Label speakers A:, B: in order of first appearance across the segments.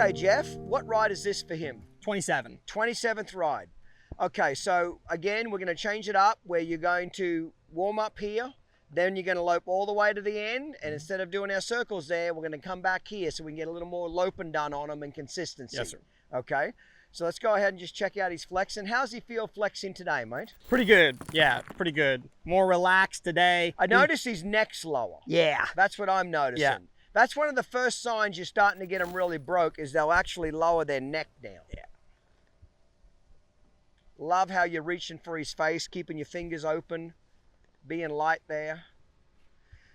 A: Okay, Jeff, what ride is this for him?
B: 27.
A: 27th ride. Okay, so again, we're going to change it up where you're going to warm up here, then you're going to lope all the way to the end, and instead of doing our circles there, we're going to come back here so we can get a little more loping done on him and consistency.
B: Yes, sir.
A: Okay, so let's go ahead and just check out his flexing. How's he feel flexing today, mate?
B: Pretty good. Yeah, pretty good. More relaxed today.
A: I noticed his neck's lower.
B: Yeah.
A: That's what I'm noticing.
B: Yeah.
A: That's one of the first signs you're starting to get them really broke is they'll actually lower their neck down.
B: Yeah.
A: Love how you're reaching for his face, keeping your fingers open, being light there.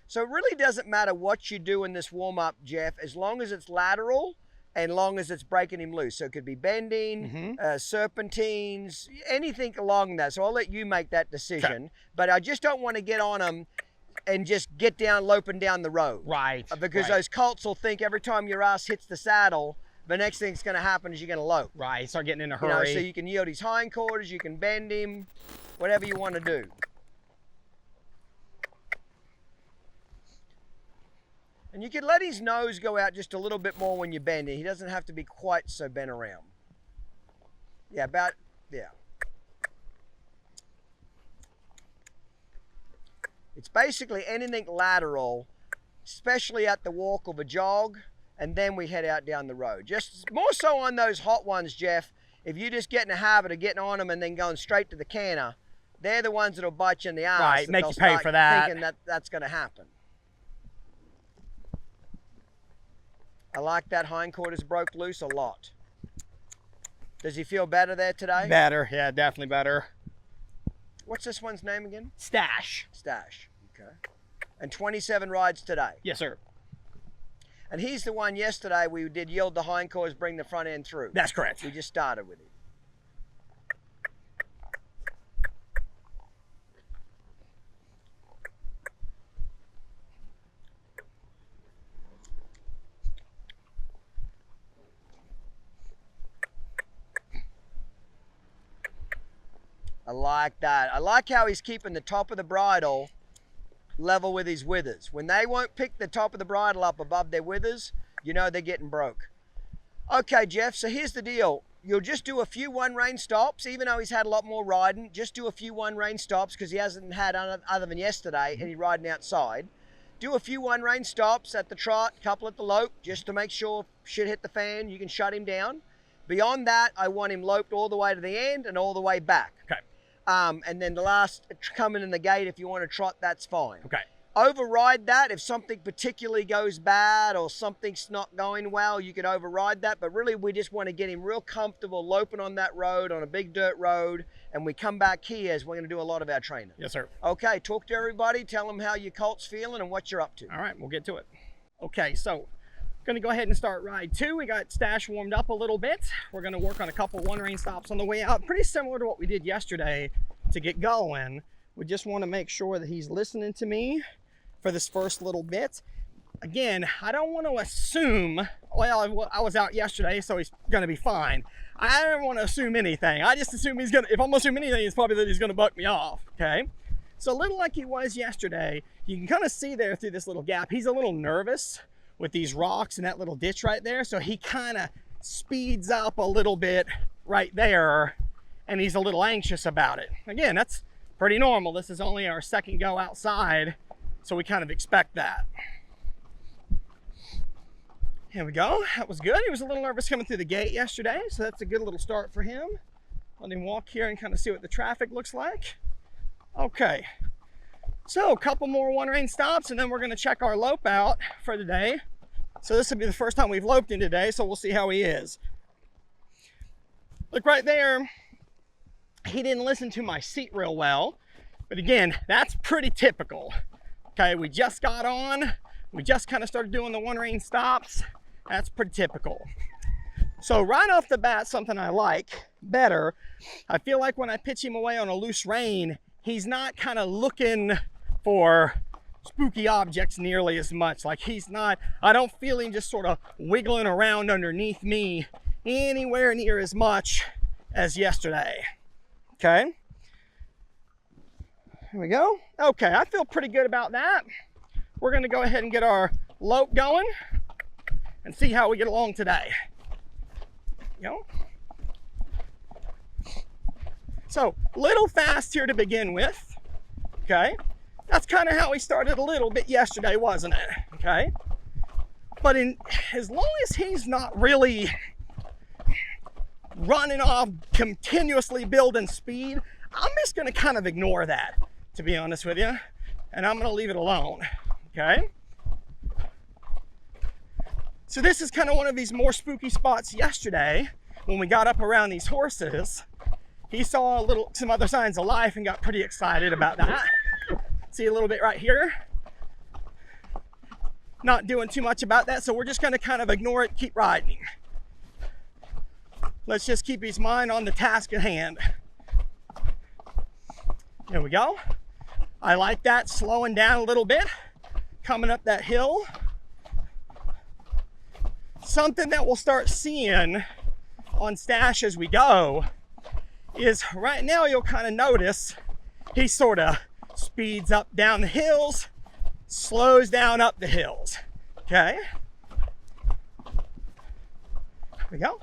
A: So it really doesn't matter what you do in this warm-up, Jeff, as long as it's lateral and long as it's breaking him loose. So it could be bending, serpentines, anything along that. So I'll let you make that decision. Okay. But I just don't want to get on him and just get down loping down the road.
B: Right.
A: Because those colts will think every time your ass hits the saddle, the next thing that's going to happen is you're going to lope.
B: Right, start getting in a hurry.
A: You know, so you can yield his hindquarters, you can bend him, whatever you want to do. And you can let his nose go out just a little bit more when you're bending. He doesn't have to be quite so bent around. Yeah, yeah. It's basically anything lateral, especially at the walk or the jog, and then we head out down the road. Just more so on those hot ones, Jeff. If you just get in a habit of getting on them and then going straight to the canter, they're the ones that'll bite you in the ass.
B: Right, make you pay for that.
A: Thinking that that's going to happen. I like that hindquarters broke loose a lot. Does he feel better there today?
B: Better, yeah, definitely better.
A: What's this one's name again?
B: Stash.
A: Stash, okay. And 27 rides today?
B: Yes, sir.
A: And he's the one yesterday we did yield the hindquarters, bring the front end through.
B: That's correct.
A: We just started with him. I like that. I like how he's keeping the top of the bridle level with his withers. When they won't pick the top of the bridle up above their withers, you know they're getting broke. Okay, Jeff, so here's the deal. You'll just do a few one-rein stops, even though he's had a lot more riding. Just do a few one-rein stops because he hasn't had other than yesterday any riding outside. Do a few one-rein stops at the trot, couple at the lope, just to make sure shit hit the fan, you can shut him down. Beyond that, I want him loped all the way to the end and all the way back.
B: Okay.
A: And then the last coming in the gate, if you want to trot, that's fine.
B: Okay.
A: Override that. If something particularly goes bad or something's not going well, you can override that. But really, we just want to get him real comfortable loping on that road, on a big dirt road. And we come back here as we're going to do a lot of our training.
B: Yes, sir.
A: Okay, talk to everybody. Tell them how your colt's feeling and what you're up to.
B: All right, we'll get to it. Okay, so going to go ahead and start ride 2. We got Stash warmed up a little bit. We're going to work on a couple one-rein stops on the way out. Pretty similar to what we did yesterday to get going. We just want to make sure that he's listening to me for this first little bit. Again, I don't want to assume, well, I was out yesterday, so he's going to be fine. I don't want to assume anything. I just assume he's going to, if I'm going to assume anything, it's probably that he's going to buck me off, okay? So a little like he was yesterday, you can kind of see there through this little gap, he's a little nervous with these rocks and that little ditch right there. So he kind of speeds up a little bit right there and he's a little anxious about it. Again, that's pretty normal. This is only our second go outside, so we kind of expect that. Here we go. That was good. He was a little nervous coming through the gate yesterday, so that's a good little start for him. Let him walk here and kind of see what the traffic looks like. Okay. So a couple more one-rein stops and then we're going to check our lope out for the day. So this will be the first time we've loped in today, so we'll see how he is. Look right there. He didn't listen to my seat real well, but again, that's pretty typical. Okay, we just got on. We just kind of started doing the one-rein stops. That's pretty typical. So right off the bat, something I like better, I feel like when I pitch him away on a loose rein, he's not kind of looking for spooky objects nearly as much. Like he's not, I don't feel him just sort of wiggling around underneath me anywhere near as much as yesterday. Okay. Here we go. Okay, I feel pretty good about that. We're going to go ahead and get our lope going and see how we get along today. There we go. So, little fast here to begin with, okay? That's kind of how we started a little bit yesterday, wasn't it? Okay? But as long as he's not really running off, continuously building speed, I'm just going to kind of ignore that, to be honest with you. And I'm going to leave it alone, okay? So this is kind of one of these more spooky spots yesterday when we got up around these horses. He saw some other signs of life and got pretty excited about that. See a little bit right here. Not doing too much about that, so we're just going to kind of ignore it, keep riding. Let's just keep his mind on the task at hand. There we go. I like that, slowing down a little bit, coming up that hill. Something that we'll start seeing on Stash as we go is right now you'll kind of notice he sort of speeds up down the hills, slows down up the hills, okay? There we go.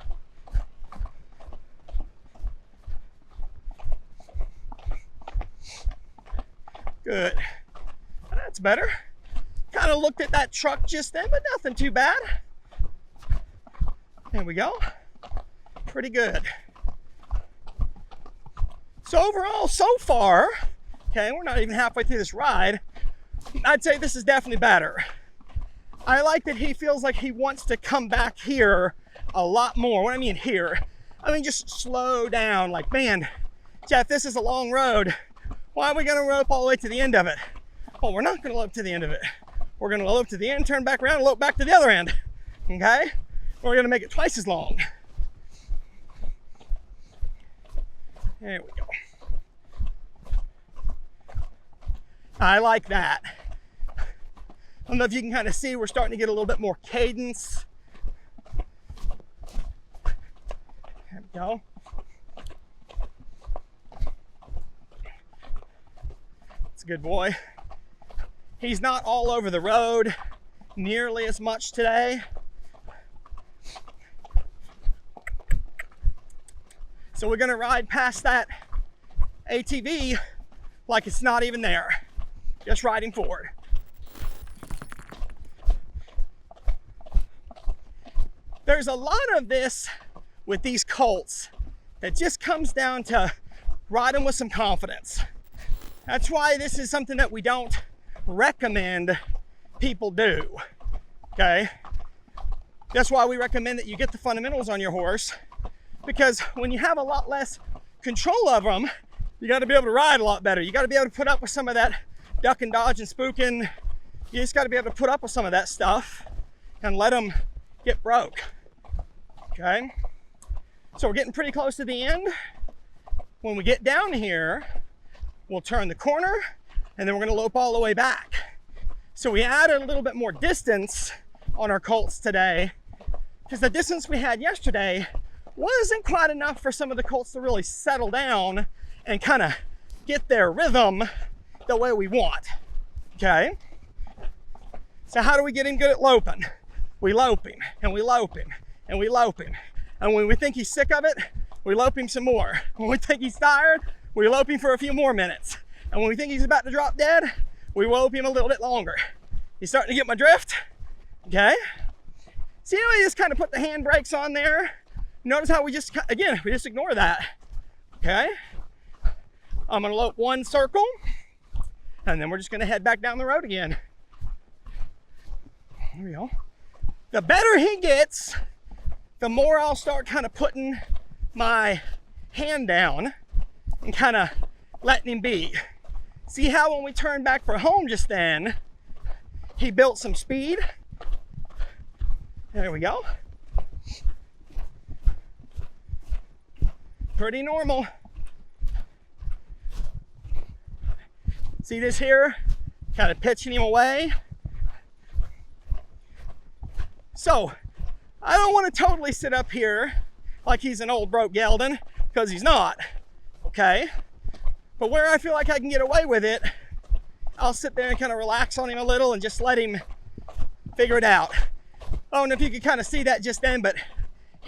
B: Good. That's better. Kind of looked at that truck just then, but nothing too bad. There we go. Pretty good. So overall, so far, okay, we're not even halfway through this ride, I'd say this is definitely better. I like that he feels like he wants to come back here a lot more. What I mean here, I mean just slow down. Like, man, Jeff, this is a long road. Why are we gonna rope all the way to the end of it? Well, we're not gonna lope to the end of it. We're gonna lope to the end, turn back around, and lope back to the other end, okay? We're gonna make it twice as long. There we go. I like that. I don't know if you can kind of see, we're starting to get a little bit more cadence. There we go. It's a good boy. He's not all over the road nearly as much today. So we're gonna ride past that ATV like it's not even there. Just riding forward. There's a lot of this with these colts that just comes down to riding with some confidence. That's why this is something that we don't recommend people do, okay? That's why we recommend that you get the fundamentals on your horse, because when you have a lot less control of them, you got to be able to ride a lot better. You got to be able to put up with some of that duck and dodge and spooking. You just got to be able to put up with some of that stuff and let them get broke, okay? So we're getting pretty close to the end. When we get down here, we'll turn the corner and then we're going to lope all the way back. So we added a little bit more distance on our colts today because the distance we had yesterday wasn't quite enough for some of the colts to really settle down and kind of get their rhythm the way we want, okay? So how do we get him good at loping? We lope him, and we lope him, and we lope him. And when we think he's sick of it, we lope him some more. When we think he's tired, we lope him for a few more minutes. And when we think he's about to drop dead, we lope him a little bit longer. You starting to get my drift? Okay? See how we just kind of put the handbrakes on there? Notice how we just ignore that, okay? I'm gonna lope one circle, and then we're just gonna head back down the road again. There we go. The better he gets, the more I'll start kind of putting my hand down and kind of letting him be. See how when we turned back for home just then, he built some speed? There we go. Pretty normal. See this here? Kind of pitching him away. So, I don't want to totally sit up here like he's an old broke gelding, because he's not, okay? But where I feel like I can get away with it, I'll sit there and kind of relax on him a little and just let him figure it out. I don't know if you could kind of see that just then, but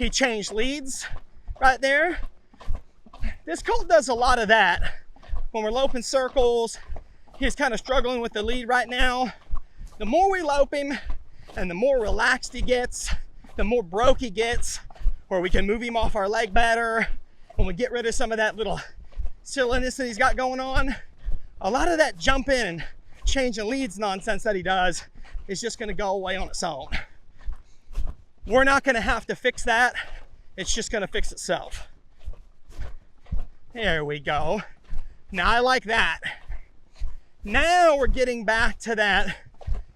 B: He changed leads right there. This colt does a lot of that. When we're loping circles, he's kind of struggling with the lead right now. The more we lope him and the more relaxed he gets, the more broke he gets, where we can move him off our leg better, when we get rid of some of that little silliness that he's got going on. A lot of that jumping and changing leads nonsense that he does is just gonna go away on its own. We're not gonna have to fix that. It's just gonna fix itself. There we go. Now I like that. Now we're getting back to that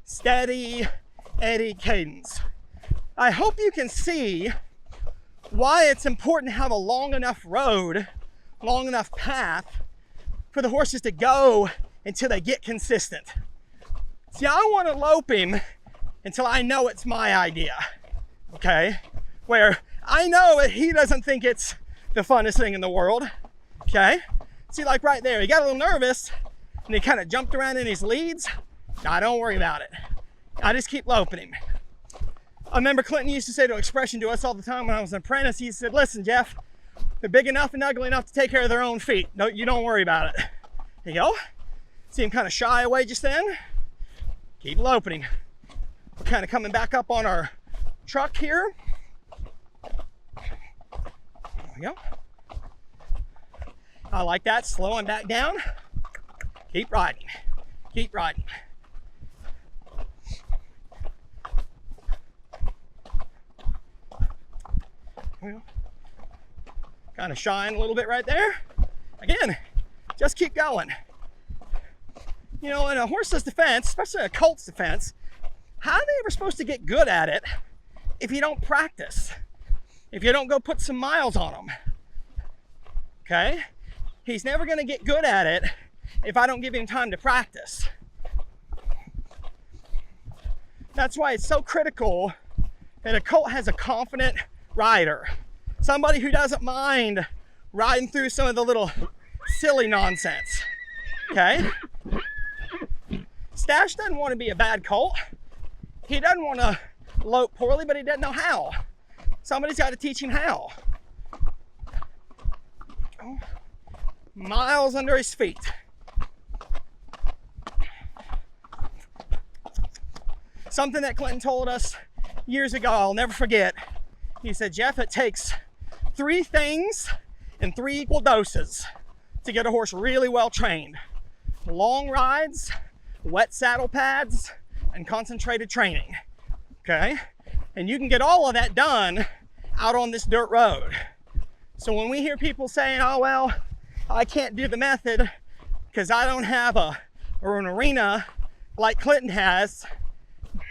B: steady Eddie cadence. I hope you can see why it's important to have a long enough road, long enough path for the horses to go until they get consistent. See, I want to lope him until I know it's my idea, okay? Where I know that he doesn't think it's the funnest thing in the world, okay? See, like right there, he got a little nervous and he kind of jumped around in his leads. Nah, don't worry about it. I just keep loping him. I remember Clinton used to say to expression to us all the time when I was an apprentice. He said, listen, Jeff, they're big enough and ugly enough to take care of their own feet. No, you don't worry about it. There you go. See him kind of shy away just then. Keep loping him. We're kind of coming back up on our truck here. There we go. I like that. Slowing back down. Keep riding. Keep riding. Kind of shine a little bit right there. Again, just keep going. You know, in a horse's defense, especially a colt's defense, how are they ever supposed to get good at it if you don't practice? If you don't go put some miles on them? Okay? He's never going to get good at it if I don't give him time to practice. That's why it's so critical that a colt has a confident rider. Somebody who doesn't mind riding through some of the little silly nonsense, okay? Stash doesn't want to be a bad colt. He doesn't want to lope poorly, but he doesn't know how. Somebody's got to teach him how. Oh, miles under his feet. Something that Clinton told us years ago, I'll never forget. He said, Jeff, it takes 3 things in 3 equal doses to get a horse really well trained. Long rides, wet saddle pads, and concentrated training, okay? And you can get all of that done out on this dirt road. So when we hear people saying, oh, well, I can't do the method because I don't have an arena like Clinton has,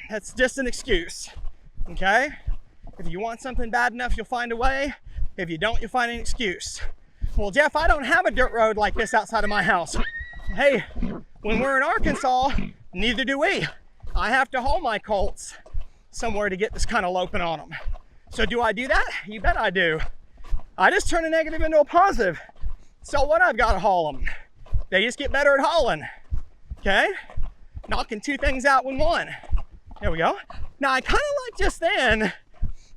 B: that's just an excuse, okay? If you want something bad enough, you'll find a way. If you don't, you'll find an excuse. Well, Jeff, I don't have a dirt road like this outside of my house. Hey, when we're in Arkansas, neither do we. I have to haul my colts somewhere to get this kind of loping on them. So do I do that? You bet I do. I just turn a negative into a positive. So what? I've got to haul them. They just get better at hauling. Okay? Knocking 2 things out with 1. There we go. Now I kind of like just then,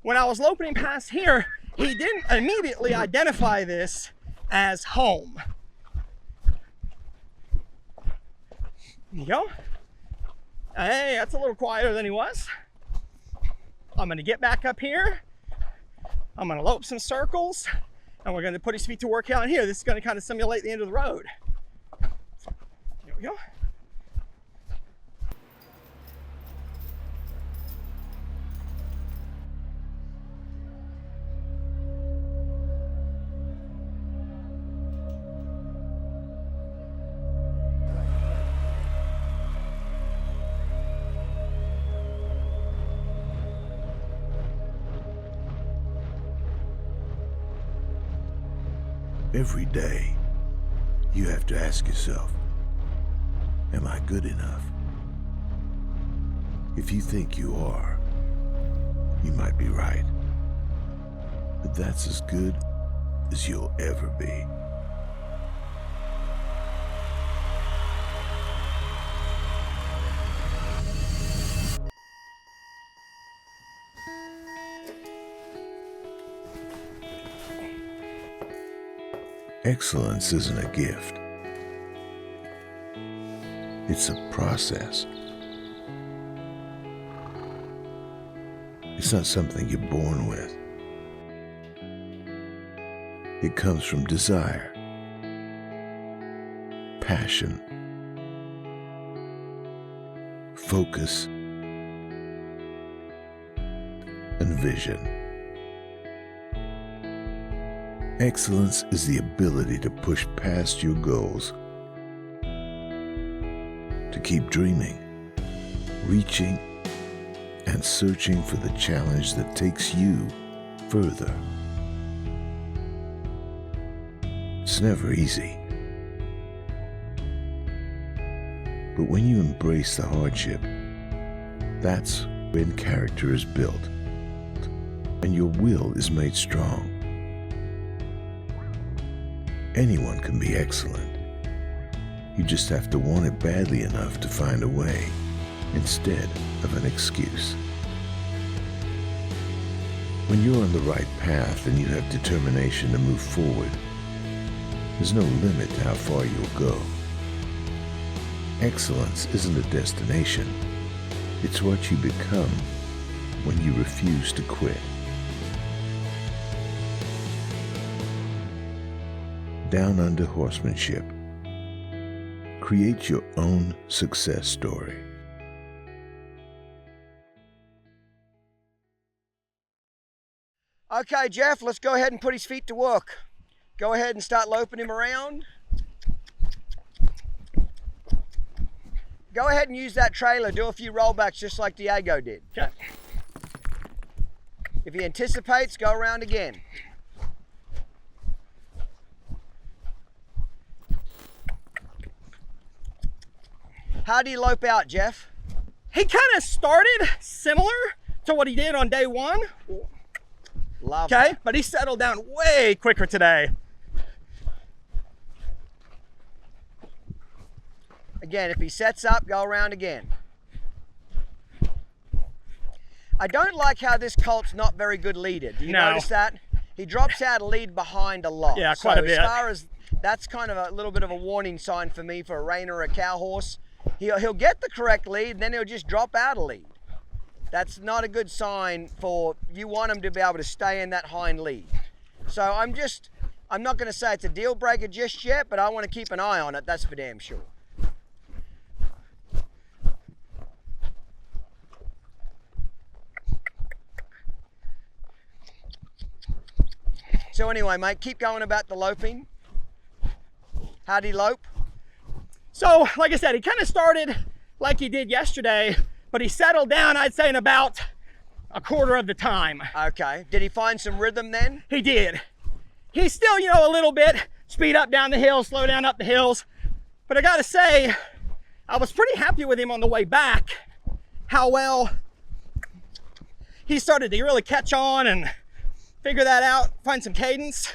B: when I was loping past here, he didn't immediately identify this as home. There you go. Hey, that's a little quieter than he was. I'm gonna get back up here. I'm gonna lope some circles, and we're gonna put his feet to work out here. This is gonna kind of simulate the end of the road. There we go.
C: Every day, you have to ask yourself, am I good enough? If you think you are, you might be right. But that's as good as you'll ever be. Excellence isn't a gift. It's a process. It's not something you're born with. It comes from desire, passion, focus, and vision. Excellence is the ability to push past your goals, to keep dreaming, reaching, and searching for the challenge that takes you further. It's never easy. But when you embrace the hardship, that's when character is built and your will is made strong. Anyone can be excellent. You just have to want it badly enough to find a way instead of an excuse. When you're on the right path and you have determination to move forward, there's no limit to how far you'll go. Excellence isn't a destination. It's what you become when you refuse to quit. Down Under Horsemanship. Create your own success story.
A: Okay, Jeff, let's go ahead and put his feet to work. Go ahead and start loping him around. Go ahead and use that trailer. Do a few rollbacks just like Diego did.
B: Okay.
A: If he anticipates, go around again. How do you lope out, Jeff?
B: He kind of started similar to what he did on day one.
A: Love
B: Okay,
A: it.
B: but he settled down way quicker today.
A: Again, if he sets up, go around again. I don't like how this colt's not very good leader. Do you
B: No.
A: notice that? He drops out a lead behind a lot.
B: Yeah, quite a bit.
A: As far as that's kind of a little bit of a warning sign for me for a rein or a cow horse. He'll get the correct lead, then he'll just drop out a lead. That's not a good sign for, you want him to be able to stay in that hind lead. So I'm not going to say it's a deal breaker just yet, but I want to keep an eye on it, that's for damn sure. So anyway, mate, keep going about the loping. How'd he lope?
B: So, like I said, he kind of started like he did yesterday, but he settled down, I'd say, in about a quarter of the time.
A: Okay. Did he find some rhythm then?
B: He did. He's still, a little bit speed up down the hills, slow down up the hills. But I gotta say, I was pretty happy with him on the way back, how well he started to really catch on and figure that out, find some cadence.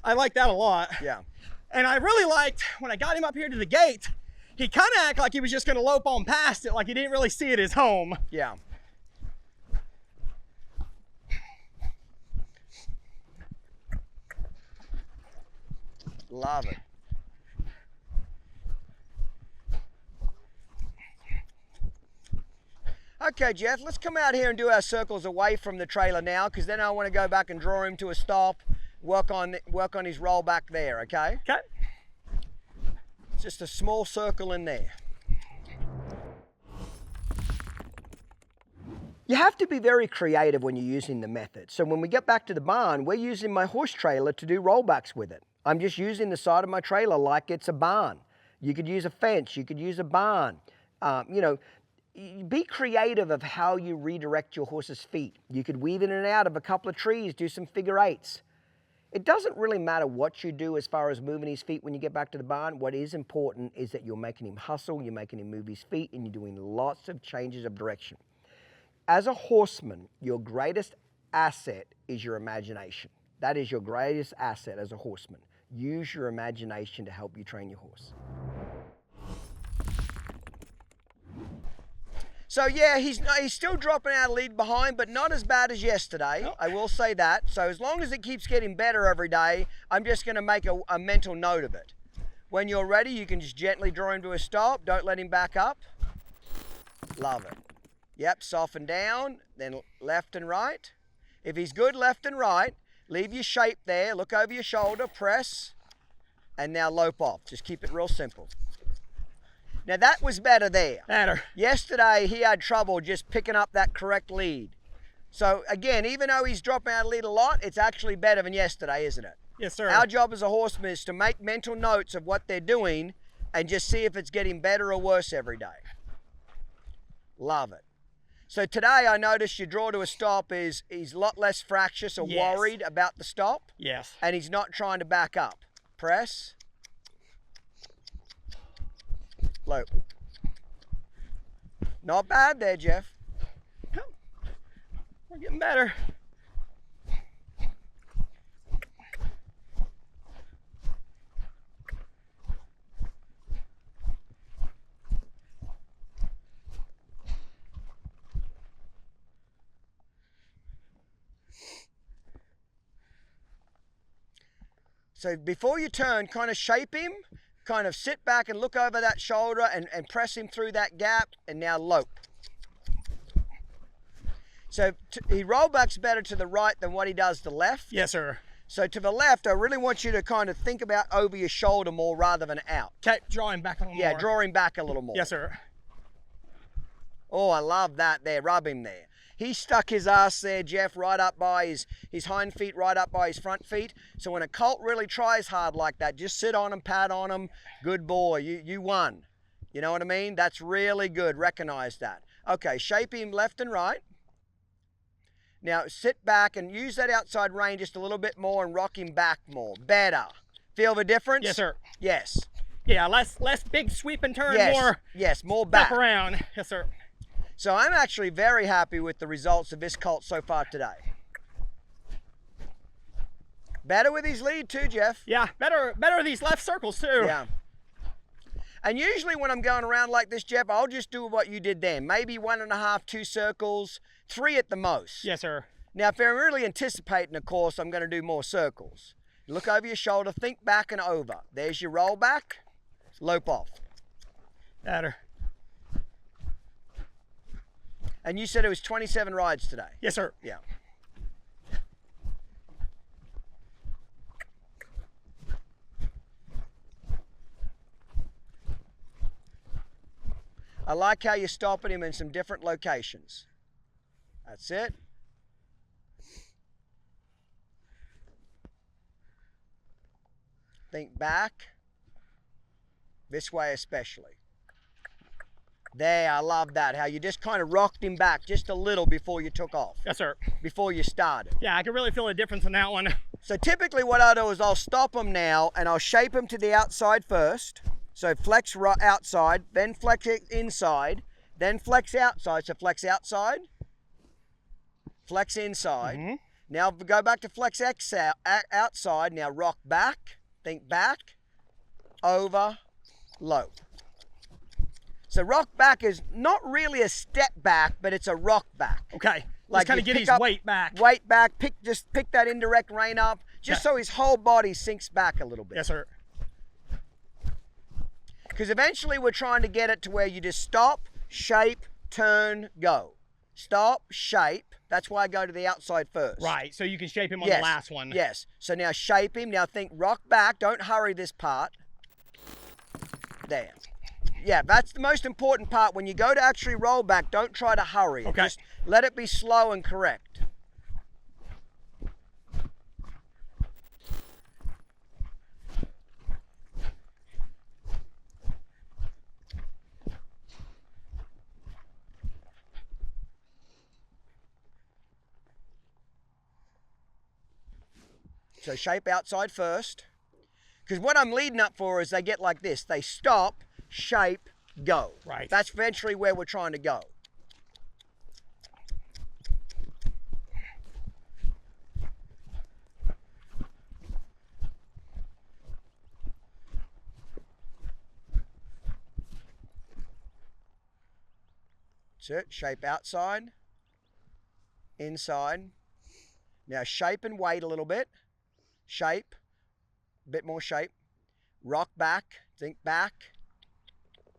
B: I like that a lot.
A: Yeah.
B: And I really liked when I got him up here to the gate, he kind of acted like he was just gonna lope on past it, like he didn't really see it as home.
A: Yeah. Love it. Okay, Jeff, let's come out here and do our circles away from the trailer now, because then I want to go back and draw him to a stop, work on his roll back there, okay?
B: Okay.
A: Just a small circle in there. You have to be very creative when you're using the method. So when we get back to the barn, we're using my horse trailer to do rollbacks with it. I'm just using the side of my trailer like it's a barn. You could use a fence, you could use a barn. Be creative of how you redirect your horse's feet. You could weave in and out of a couple of trees, do some figure eights. It doesn't really matter what you do as far as moving his feet when you get back to the barn. What is important is that you're making him hustle, you're making him move his feet, and you're doing lots of changes of direction. As a horseman, your greatest asset is your imagination. That is your greatest asset as a horseman. Use your imagination to help you train your horse. So yeah, he's still dropping out a lead behind, but not as bad as yesterday.
B: Oh.
A: I will say that. So as long as it keeps getting better every day, I'm just going to make a mental note of it. When you're ready, you can just gently draw him to a stop. Don't let him back up. Love it. Yep, soften down, then left and right. If he's good left and right, leave your shape there, look over your shoulder, press, and now lope off. Just keep it real simple. Now that was better there.
B: Better.
A: Yesterday, he had trouble just picking up that correct lead. So again, even though he's dropping out of lead a lot, it's actually better than yesterday, isn't it?
B: Yes, sir.
A: Our job as a horseman is to make mental notes of what they're doing and just see if it's getting better or worse every day. Love it. So today I noticed your draw to a stop is he's a lot less fractious or
B: Yes.
A: worried about the stop.
B: Yes.
A: And he's not trying to back up. Press. Lope. Not bad there, Jeff.
B: We're getting better.
A: So before you turn, kind of shape him, kind of sit back and look over that shoulder and press him through that gap, and now lope. So he roll backs better to the right than what he does the left.
B: Yes, sir.
A: So to the left, I really want you to kind of think about over your shoulder more rather than out.
B: Okay, draw him back a little more.
A: Yeah, draw him back a little more.
B: Yes, sir.
A: Oh, I love that there. Rub him there. He stuck his ass there, Jeff, right up by his hind feet, right up by his front feet. So when a colt really tries hard like that, just sit on him, pat on him. Good boy, you won. You know what I mean? That's really good. Recognize that. Okay, shape him left and right. Now sit back and use that outside rein just a little bit more and rock him back more. Better. Feel the difference?
B: Yes, sir.
A: Yes.
B: Yeah, less big sweep and turn,
A: Yes.
B: more
A: Yes, more back.
B: step around. Yes, sir.
A: So I'm actually very happy with the results of this colt so far today. Better with his lead too, Jeff.
B: Yeah, better these left circles too.
A: Yeah. And usually when I'm going around like this, Jeff, I'll just do what you did then. Maybe 1.5, 2 circles, 3 at the most.
B: Yes, sir.
A: Now, if I'm really anticipating a course, I'm going to do more circles. Look over your shoulder, think back and over. There's your roll back, lope off.
B: Better.
A: And you said it was 27 rides today?
B: Yes, sir.
A: Yeah. I like how you're stopping him in some different locations. That's it. Think back. This way especially. There, I love that. How you just kind of rocked him back just a little before you took off.
B: Yes, sir.
A: Before you started.
B: Yeah, I can really feel the difference in that one.
A: So typically what I'll do is I'll stop him now and I'll shape him to the outside first. So flex right outside, then flex it inside, then flex outside. So flex outside, flex inside.
B: Mm-hmm.
A: Now go back to flex outside. Now rock back, think back, over, low. So rock back is not really a step back, but it's a rock back.
B: Okay.
A: Like
B: Just kind
A: you
B: of get
A: pick
B: his
A: up
B: weight back.
A: Weight back, just pick that indirect rein up, just
B: Yeah.
A: so his whole body sinks back a little bit.
B: Yes, sir.
A: Because eventually we're trying to get it to where you just stop, shape, turn, go. Stop, shape. That's why I go to the outside first.
B: Right, so you can shape him on
A: Yes.
B: the last one.
A: Yes. So now shape him. Now think rock back. Don't hurry this part. There. Yeah, that's the most important part. When you go to actually roll back, don't try to hurry.
B: Okay.
A: Just let it be slow and correct. So shape outside first. Because what I'm leading up for is they get like this. They stop, shape, go.
B: Right.
A: That's eventually where we're trying to go. That's it. Shape outside, inside. Now shape and wait a little bit. Shape, a bit more shape. Rock back, think back,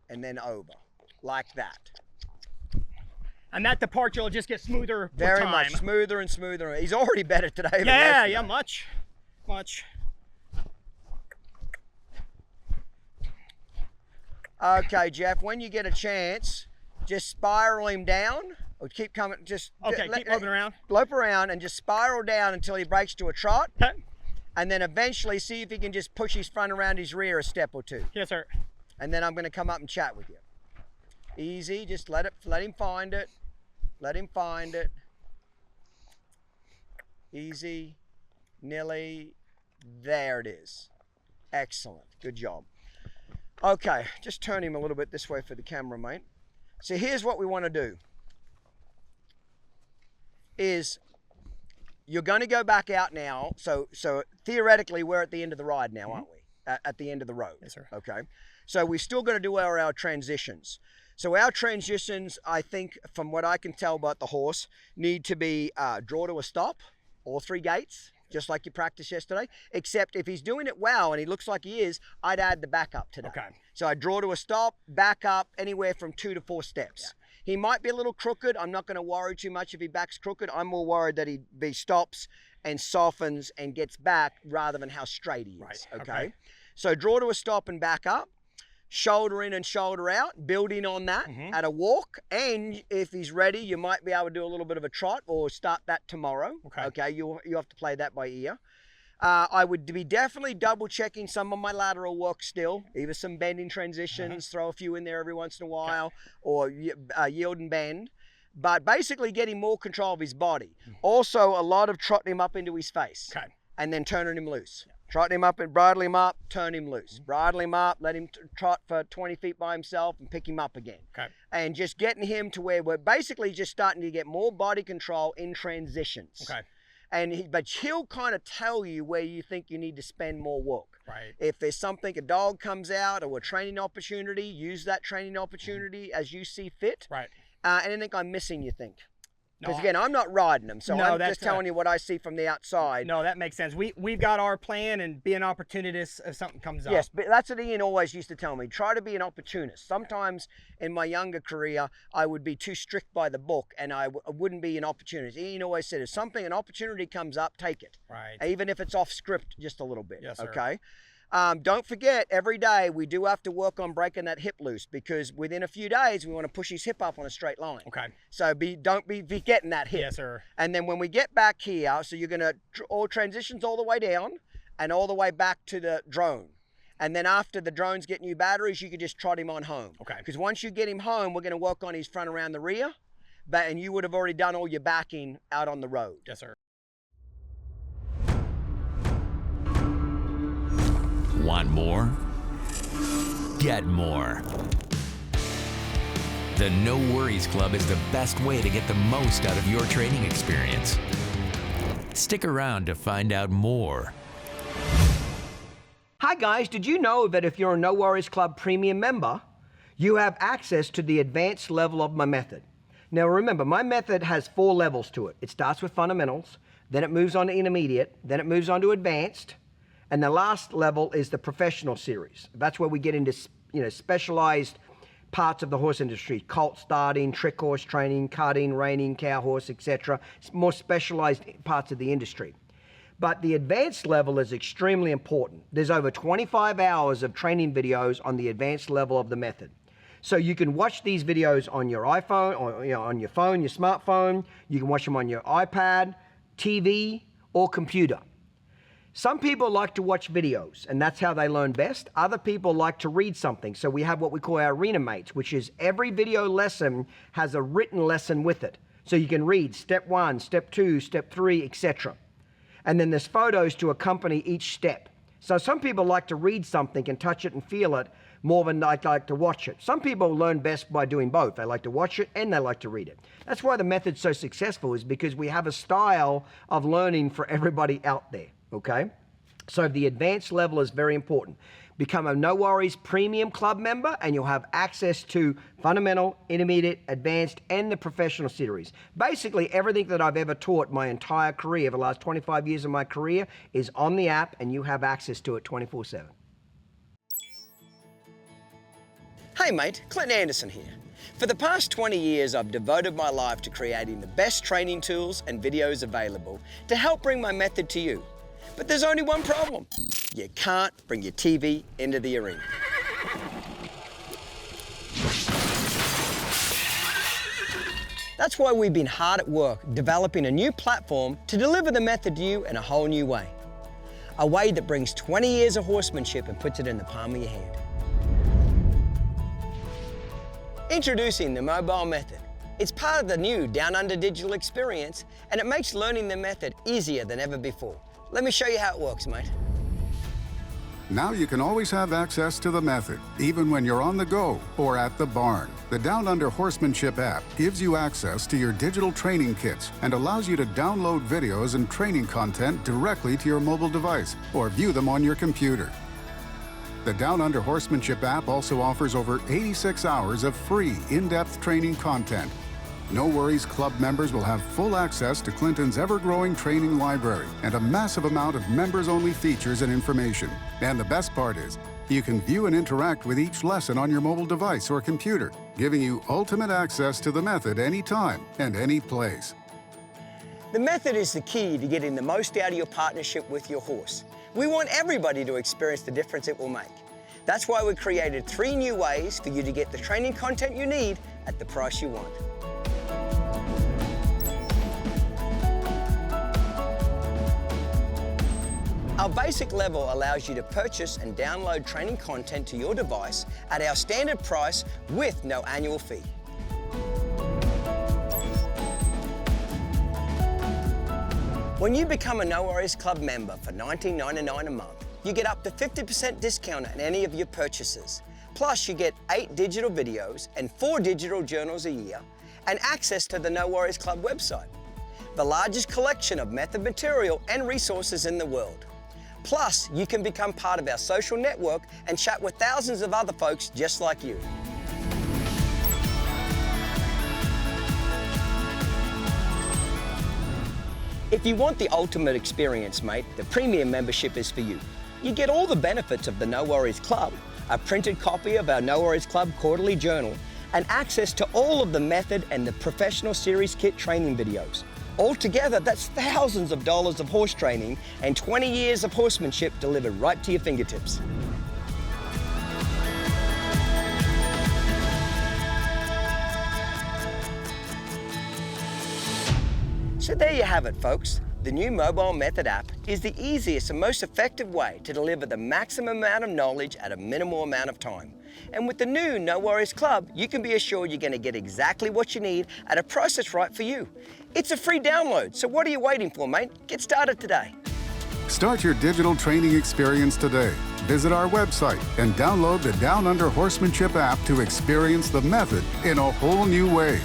A: and then over, like that.
B: And that departure will just get smoother with
A: Very
B: time.
A: much smoother and smoother. He's already better today than
B: Yeah,
A: yesterday.
B: yeah, much.
A: Okay, Jeff, when you get a chance, just spiral him down. Or keep coming, just
B: Okay, keep loping around.
A: Lope around and just spiral down until he breaks to a trot.
B: Okay.
A: And then eventually see if he can just push his front around his rear a step or two.
B: Yes, sir.
A: And then I'm going to come up and chat with you. Easy, just let him find it. Let him find it. Easy, nearly, there it is. Excellent, good job. Okay, just turn him a little bit this way for the camera, mate. So here's what we want to do. Is you're going to go back out now. So theoretically, we're at the end of the ride now, aren't we? At the end of the road.
B: Yes, sir.
A: Okay. So we're still going to do our transitions. So our transitions, I think, from what I can tell about the horse, need to be draw to a stop, all 3 gates, just like you practiced yesterday. Except if he's doing it well and he looks like he is, I'd add the back up today.
B: Okay.
A: So I draw to a stop, back up, anywhere from 2 to 4 steps. Yeah. He might be a little crooked. I'm not going to worry too much if he backs crooked. I'm more worried that he stops and softens and gets back rather than how straight he is.
B: Right.
A: Okay. So draw to a stop and back up. Shoulder in and shoulder out, building on that at a walk. And if he's ready, you might be able to do a little bit of a trot or start that tomorrow. Okay. You have to play that by ear. I would be definitely double checking some of my lateral work still, either some bending transitions, throw a few in there every once in a while, or yield and bend. But basically getting more control of his body. Also, a lot of trotting him up into his face and then turning him loose. Trot him up and bridle him up, turn him loose. Bridle him up, let him trot for 20 feet by himself and pick him up again. And just getting him to where we're basically just starting to get more body control in transitions. But he'll kind of tell you where you think you need to spend more work. If there's something, a dog comes out or a training opportunity, use that training opportunity as you see fit. Anything I'm missing, you think? Because again, I'm not riding them, so I'm just telling you what I see from the outside.
B: No, that makes sense. We've got our plan and be an opportunist if something comes up.
A: Yes, but that's what Ian always used to tell me. Try to be an opportunist. Sometimes in my younger career, I would be too strict by the book and I wouldn't be an opportunist. Ian always said, if an opportunity comes up, take it. Even if it's off script just a little bit.
B: Yes, sir.
A: Okay. Don't forget, every day we do have to work on breaking that hip loose because within a few days we want to push his hip up on a straight line. So don't be getting that hip.
B: Yes, sir.
A: And then when we get back here, so you're going to all transitions all the way down and all the way back to the drone. And then after the drone's getting you batteries, you can just trot him on home. Because once you get him home, we're going to work on his front around the rear, and you would have already done all your backing out on the road.
B: Yes, sir.
D: Want more? Get more. The No Worries Club is the best way to get the most out of your training experience. Stick around to find out more.
A: Hi guys, did you know that if you're a No Worries Club premium member, you have access to the advanced level of my method? Now remember, my method has 4 levels to it. It starts with fundamentals, then it moves on to intermediate, then it moves on to advanced, and the last level is the professional series. That's where we get into specialized parts of the horse industry: colt starting, trick horse training, cutting, reining, cow horse, etc. More specialized parts of the industry. But the advanced level is extremely important. There's over 25 hours of training videos on the advanced level of the method. So you can watch these videos on your iPhone, or on your phone, your smartphone. You can watch them on your iPad, TV, or computer. Some people like to watch videos, and that's how they learn best. Other people like to read something. So we have what we call our arena mates, which is every video lesson has a written lesson with it. So you can read step 1, step 2, step 3, etc. And then there's photos to accompany each step. So some people like to read something and touch it and feel it more than they like to watch it. Some people learn best by doing both. They like to watch it and they like to read it. That's why the method's so successful, is because we have a style of learning for everybody out there. Okay? So the advanced level is very important. Become a No Worries Premium Club member and you'll have access to fundamental, intermediate, advanced, and the professional series. Basically, everything that I've ever taught my entire career, the last 25 years of my career, is on the app and you have access to it 24/7. Hey mate, Clint Anderson here. For the past 20 years, I've devoted my life to creating the best training tools and videos available to help bring my method to you. But there's only one problem. You can't bring your TV into the arena. That's why we've been hard at work developing a new platform to deliver the method to you in a whole new way. A way that brings 20 years of horsemanship and puts it in the palm of your hand. Introducing the mobile method. It's part of the new Down Under digital experience and it makes learning the method easier than ever before. Let me show you how it works, mate.
E: Now you can always have access to the method, even when you're on the go or at the barn. The Down Under Horsemanship app gives you access to your digital training kits and allows you to download videos and training content directly to your mobile device or view them on your computer. The Down Under Horsemanship app also offers over 86 hours of free, in-depth training content. No Worries Club members will have full access to Clinton's ever-growing training library and a massive amount of members-only features and information. And the best part is, you can view and interact with each lesson on your mobile device or computer, giving you ultimate access to the method anytime and any place.
A: The method is the key to getting the most out of your partnership with your horse. We want everybody to experience the difference it will make. That's why we created 3 new ways for you to get the training content you need at the price you want. Our basic level allows you to purchase and download training content to your device at our standard price with no annual fee. When you become a No Worries Club member for $19.99 a month, you get up to 50% discount on any of your purchases. Plus, you get 8 digital videos and 4 digital journals a year and access to the No Worries Club website, the largest collection of method material and resources in the world. Plus, you can become part of our social network and chat with thousands of other folks just like you. If you want the ultimate experience, mate, the premium membership is for you. You get all the benefits of the No Worries Club, a printed copy of our No Worries Club quarterly journal, and access to all of the method and the professional series kit training videos. Altogether, that's thousands of dollars of horse training and 20 years of horsemanship delivered right to your fingertips. So there you have it, folks. The new mobile method app is the easiest and most effective way to deliver the maximum amount of knowledge at a minimal amount of time. And with the new No Worries Club, you can be assured you're going to get exactly what you need at a price that's right for you. It's a free download, so what are you waiting for, mate? Get started today.
E: Start your digital training experience today. Visit our website and download the Down Under Horsemanship app to experience the method in a whole new way.